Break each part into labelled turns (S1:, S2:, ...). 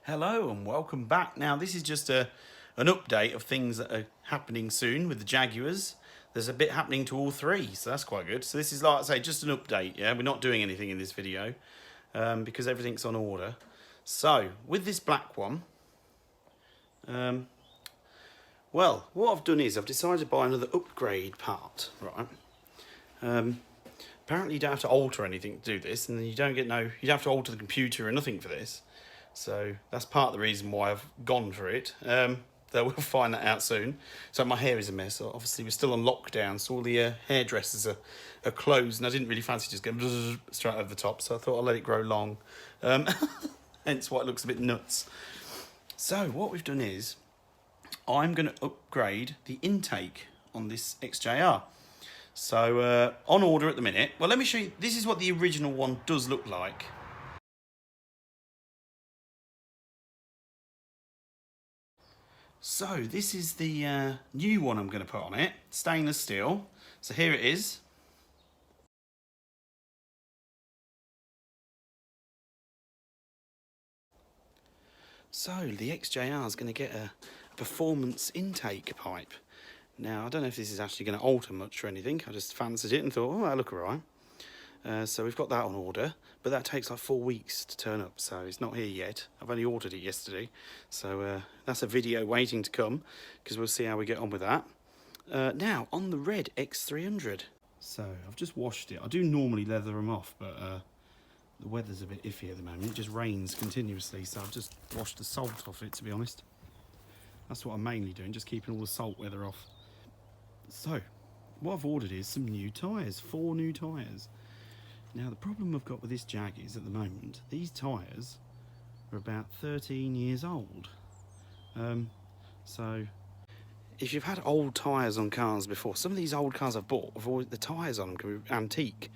S1: Hello and welcome back. Now this is just an update of things that are happening soon with the Jaguars. There's a bit happening to all three, so that's quite good. So this is, like I say, just an update, yeah? We're not doing anything in this video because everything's on order. So, with this black one, well, what I've done is I've decided to buy another upgrade part, right? Apparently you don't have to alter anything to do this, and you don't have to alter the computer or nothing for this. So that's part of the reason why I've gone for it. Though we'll find that out soon. So my hair is a mess. Obviously we're still on lockdown, so all the hairdressers are closed, and I didn't really fancy just going straight over the top, so I thought I'd let it grow long. Hence why it looks a bit nuts. So what we've done is I'm going to upgrade the intake on this XJR. So on order at the minute. Well, let me show you. This is what the original one does look like. So this is the new one I'm going to put on it, stainless steel. So here it is. So the XJR is going to get a performance intake pipe. Now I don't know if this is actually going to alter much or anything. I just fancied it and thought, oh, that'll look alright. So we've got that on order, but that takes like 4 weeks to turn up, so it's not here yet. I've only ordered it yesterday, so that's a video waiting to come, because we'll see how we get on with that. Now, on the red X300. So, I've just washed it. I do normally leather them off, but the weather's a bit iffy at the moment. It just rains continuously, so I've just washed the salt off it, to be honest. That's what I'm mainly doing, just keeping all the salt weather off. So, what I've ordered is some new tyres, 4 new tyres. Now the problem I've got with this Jag is at the moment, these tyres are about 13 years old. So if you've had old tyres on cars before, some of these old cars I've bought, the tyres on them can be antique.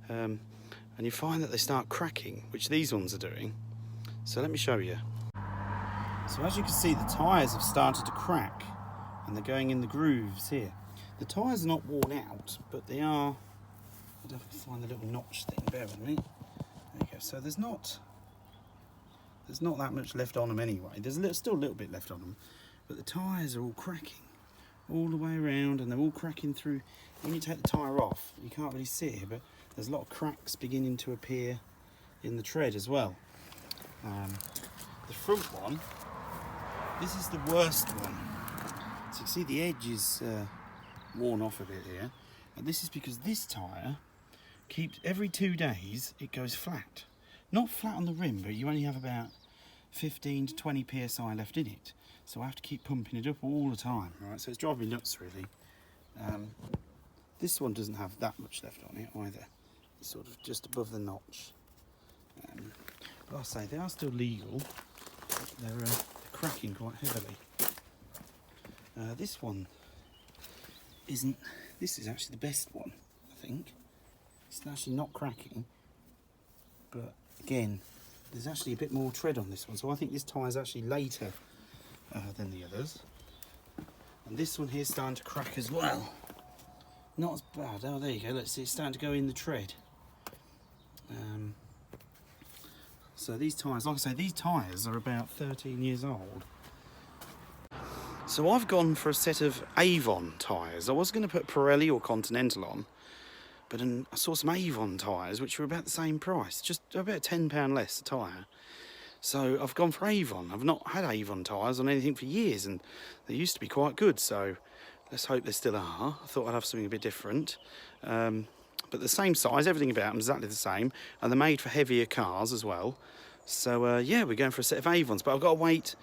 S1: And you find that they start cracking, which these ones are doing. So let me show you. So as you can see, the tyres have started to crack and they're going in the grooves here. The tyres are not worn out, but they are... I don't know if I can find the little notch thing, bear with me. There you go. So there's not that much left on them anyway. There's still a little bit left on them, but the tyres are all cracking all the way around, and they're all cracking through. When you take the tyre off, you can't really see it, but there's a lot of cracks beginning to appear in the tread as well. The front one, this is the worst one. So you can see the edge is worn off a bit here, and this is because this tyre keeps, every 2 days it goes flat. Not flat on the rim, but you only have about 15 to 20 psi left in it, so I have to keep pumping it up all the time, right? So it's driving me nuts, really. This one doesn't have that much left on it either. It's sort of just above the notch. But I'll say they are still legal. They're cracking quite heavily. This one isn't. This is actually the best one, I think. It's actually not cracking, but again, there's actually a bit more tread on this one, so I think this tyre is actually later than the others. And this one here is starting to crack as well. Not as bad. Oh, there you go. Let's see, it's starting to go in the tread. So these tyres, like I say, these tyres are about 13 years old. So I've gone for a set of Avon tyres. I was going to put Pirelli or Continental on, but I saw some Avon tyres which were about the same price, just about £10 less a tyre. So I've gone for Avon. I've not had Avon tyres on anything for years, and they used to be quite good, so let's hope they still are. I thought I'd have something a bit different. But the same size, everything about them is exactly the same, and they're made for heavier cars as well. So yeah, we're going for a set of Avons, but I've got to wait,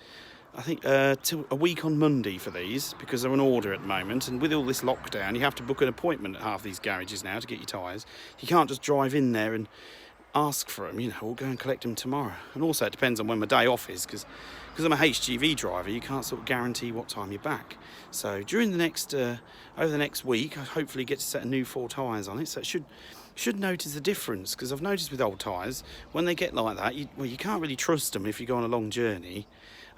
S1: I think, till a week on Monday for these, because they're on order at the moment, and with all this lockdown you have to book an appointment at half these garages now to get your tyres. You can't just drive in there and ask for them, you know, or go and collect them tomorrow. And also it depends on when my day off is, because I'm a HGV driver, you can't sort of guarantee what time you're back. So during the next over the next week, I hopefully get to set a new 4 tyres on it, so it should notice the difference, because I've noticed with old tyres, when they get like that, you can't really trust them if you go on a long journey.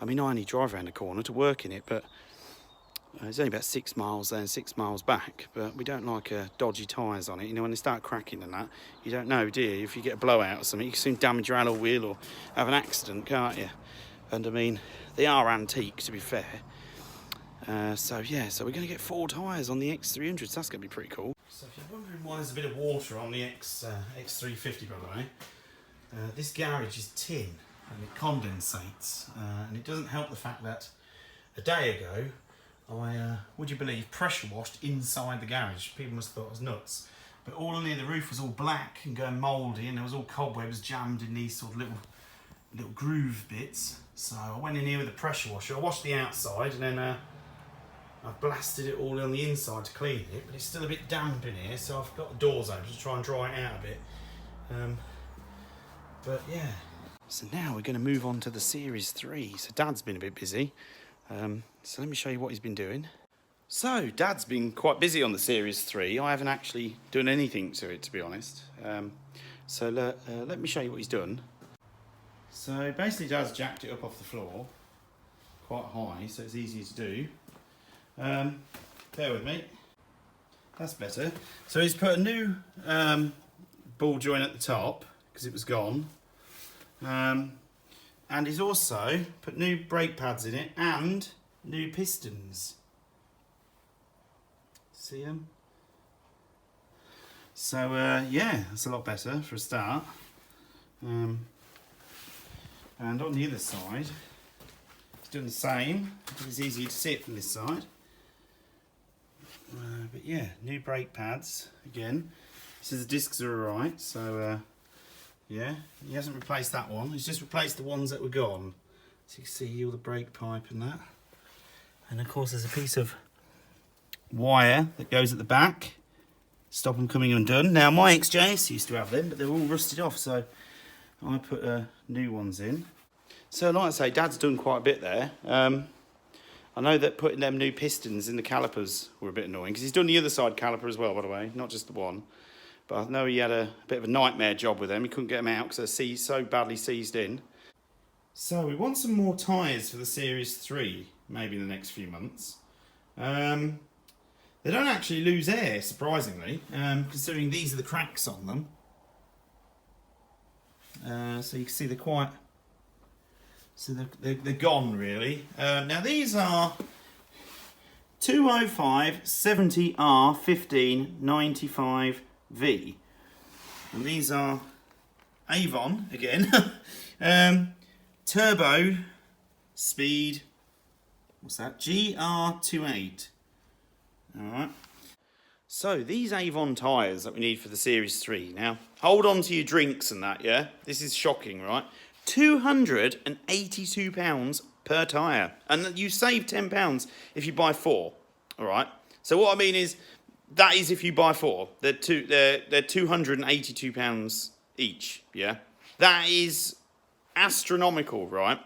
S1: I mean, I only drive around the corner to work in it, but it's only about 6 miles there and 6 miles back, but we don't like dodgy tyres on it. You know, when they start cracking and that, you don't know, do you? If you get a blowout or something, you can soon damage your alloy wheel or have an accident, can't you? And I mean, they are antique, to be fair. So yeah, so we're going to get 4 tyres on the X300, so that's going to be pretty cool. So if you're wondering why there's a bit of water on the X350, by the way, this garage is tin and it condensates, and it doesn't help the fact that a day ago I, would you believe, pressure washed inside the garage. People must have thought I was nuts. But all under the roof was all black and going mouldy, and there was all cobwebs jammed in these sort of little groove bits. So I went in here with a pressure washer. I washed the outside, and then I blasted it all on the inside to clean it. But it's still a bit damp in here, so I've got the doors open to try and dry it out a bit. But yeah. So now we're going to move on to the Series 3. So Dad's been a bit busy. So let me show you what he's been doing. So Dad's been quite busy on the Series 3. I haven't actually done anything to it, to be honest. So let me show you what he's done. So basically Dad's jacked it up off the floor quite high, so it's easy to do. Bear with me. That's better. So he's put a new ball joint at the top because it was gone. And he's also put new brake pads in it and new pistons. See them? So yeah, that's a lot better for a start. And on the other side, he's doing the same. It's easier to see it from this side. But yeah, new brake pads again. He says the discs are alright, so yeah, he hasn't replaced that one. He's just replaced the ones that were gone. So you can see all the brake pipe and that. And of course there's a piece of wire that goes at the back. Stop them coming undone. Now my XJS used to have them, but they're all rusted off, so I put new ones in. So like I say, Dad's done quite a bit there. I know that putting them new pistons in the calipers were a bit annoying, because he's done the other side caliper as well, by the way, not just the one. But I know he had a bit of a nightmare job with them. He couldn't get them out because they're so badly seized in. So we want some more tyres for the Series 3, maybe in the next few months. They don't actually lose air, surprisingly, considering these are the cracks on them. So you can see they're quite... So they're gone, really. Now these are 205 70R 15 95V. And these are Avon, again. Turbo speed, what's that? GR28. Alright. So these Avon tyres that we need for the Series 3. Now, hold on to your drinks and that, yeah? This is shocking, right? £282 per tyre. And you save £10 if you buy 4. Alright? So what I mean is, that is if you buy 4. They're £282 each, yeah? That is astronomical, right?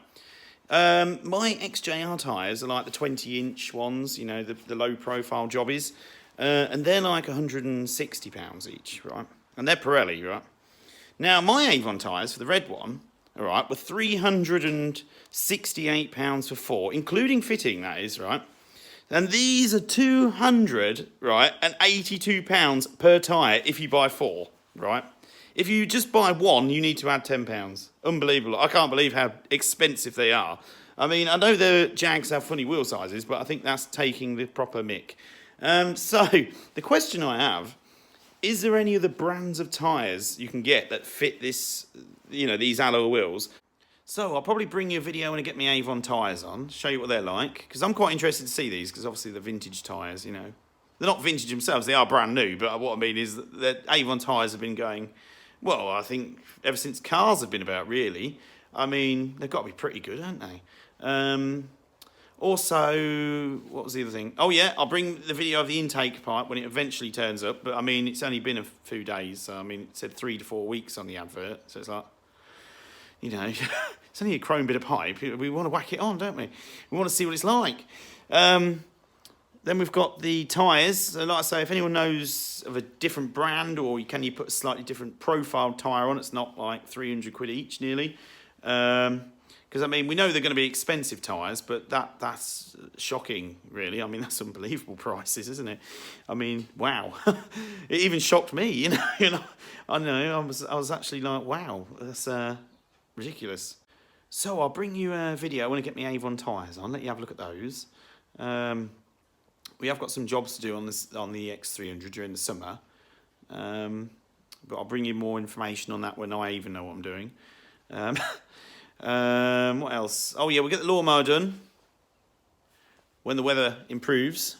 S1: My XJR tyres are like the 20-inch ones, you know, the low-profile jobbies. And they're like £160 each, right? And they're Pirelli, right? Now, my Avon tyres, for the red one, all right, were £368 for 4, including fitting, that is, right? And these are £200, right, and £82 per tyre if you buy 4, right? If you just buy 1, you need to add £10. Unbelievable. I can't believe how expensive they are. I mean, I know the Jags have funny wheel sizes, but I think that's taking the proper mick. So, the question I have, is there any other brands of tyres you can get that fit this, you know, these alloy wheels? So, I'll probably bring you a video when I get my Avon tyres on, show you what they're like, because I'm quite interested to see these, because obviously they're vintage tyres, you know. They're not vintage themselves, they are brand new, but what I mean is that Avon tyres have been going, well, I think ever since cars have been about, really. I mean, they've got to be pretty good, haven't they? Also, what was the other thing? Oh, yeah, I'll bring the video of the intake pipe when it eventually turns up. But, I mean, it's only been a few days. So, I mean, it said 3 to 4 weeks on the advert. So, it's like, you know, it's only a chrome bit of pipe. We want to whack it on, don't we? We want to see what it's like. Then we've got the tyres. So like I say, if anyone knows of a different brand, or can you put a slightly different profile tyre on, it's not like 300 quid each, nearly. Because, I mean, we know they're going to be expensive tyres, but that's shocking, really. I mean, that's unbelievable prices, isn't it? I mean, wow. It even shocked me, you know. I know, I was actually like, wow, that's ridiculous. So I'll bring you a video when I get my Avon tyres on. Let you have a look at those. We have got some jobs to do on the X300 during the summer. But I'll bring you more information on that when I even know what I'm doing. What else? Oh yeah, we'll get the lawnmower done when the weather improves.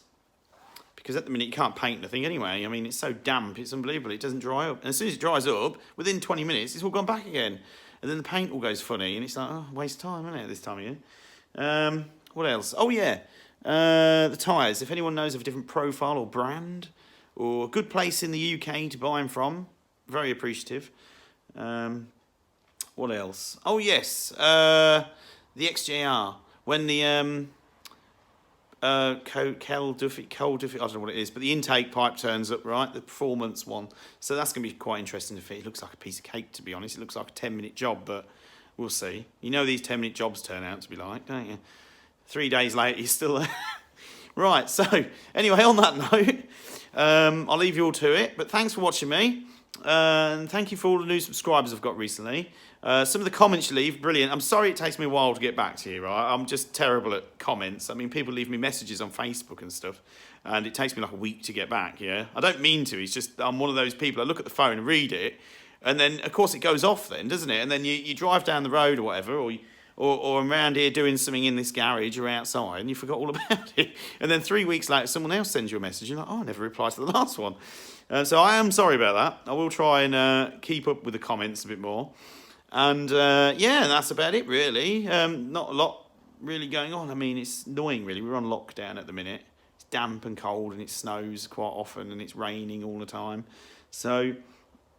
S1: Because at the minute you can't paint nothing anyway. I mean, it's so damp, it's unbelievable. It doesn't dry up. And as soon as it dries up, within 20 minutes, it's all gone back again. And then the paint all goes funny. And it's like, oh, waste of time, isn't it, this time of year? What else? Oh, yeah. The tyres. If anyone knows of a different profile or brand or a good place in the UK to buy them from, very appreciative. What else? Oh, yes. The XJR. When the... cold Duffy, I don't know what it is, but the intake pipe turns up, right? The performance one. So that's going to be quite interesting to fit. It looks like a piece of cake, to be honest. It looks like a 10-minute job, but we'll see. You know these 10-minute jobs turn out to be like, don't you? 3 days later, you're still there. Right, so anyway, on that note, I'll leave you all to it. But thanks for watching me. And thank you for all the new subscribers I've got recently. Some of the comments you leave, brilliant. I'm sorry it takes me a while to get back to you, right? I'm just terrible at comments. I mean, people leave me messages on Facebook and stuff, and it takes me like a week to get back, yeah? I don't mean to, it's just I'm one of those people, I look at the phone and read it, and then, of course, it goes off then, doesn't it? And then you drive down the road or whatever, or I'm around here doing something in this garage or outside, and you forgot all about it. And then 3 weeks later, someone else sends you a message, and you're like, oh, I never replied to the last one. So I am sorry about that. I will try and keep up with the comments a bit more. And yeah, that's about it really. Not a lot really going on. I mean, it's annoying really. We're on lockdown at the minute. It's damp and cold and it snows quite often and it's raining all the time. So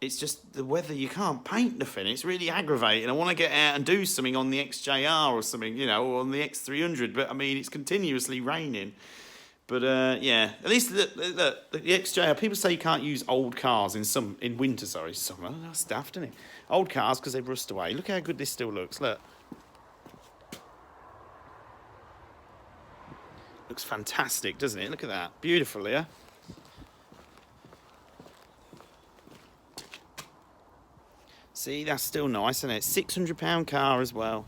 S1: it's just the weather, you can't paint nothing. It's really aggravating. I want to get out and do something on the XJR or something, you know, or on the X300. But I mean, it's continuously raining. But yeah, at least the XJR, people say you can't use old cars in winter, sorry, summer. That's daft, isn't it? Old cars because they rust away. Look how good this still looks, look. Looks fantastic, doesn't it? Look at that. Beautiful, yeah? See, that's still nice, isn't it? £600 car as well.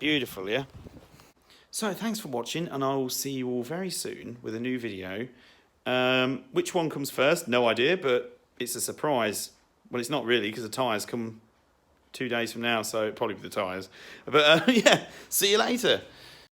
S1: Beautiful, yeah? So thanks for watching, and I will see you all very soon with a new video. Which one comes first? No idea, but it's a surprise. Well, it's not really, because the tyres come 2 days from now, so it'll probably be the tyres. But yeah, see you later.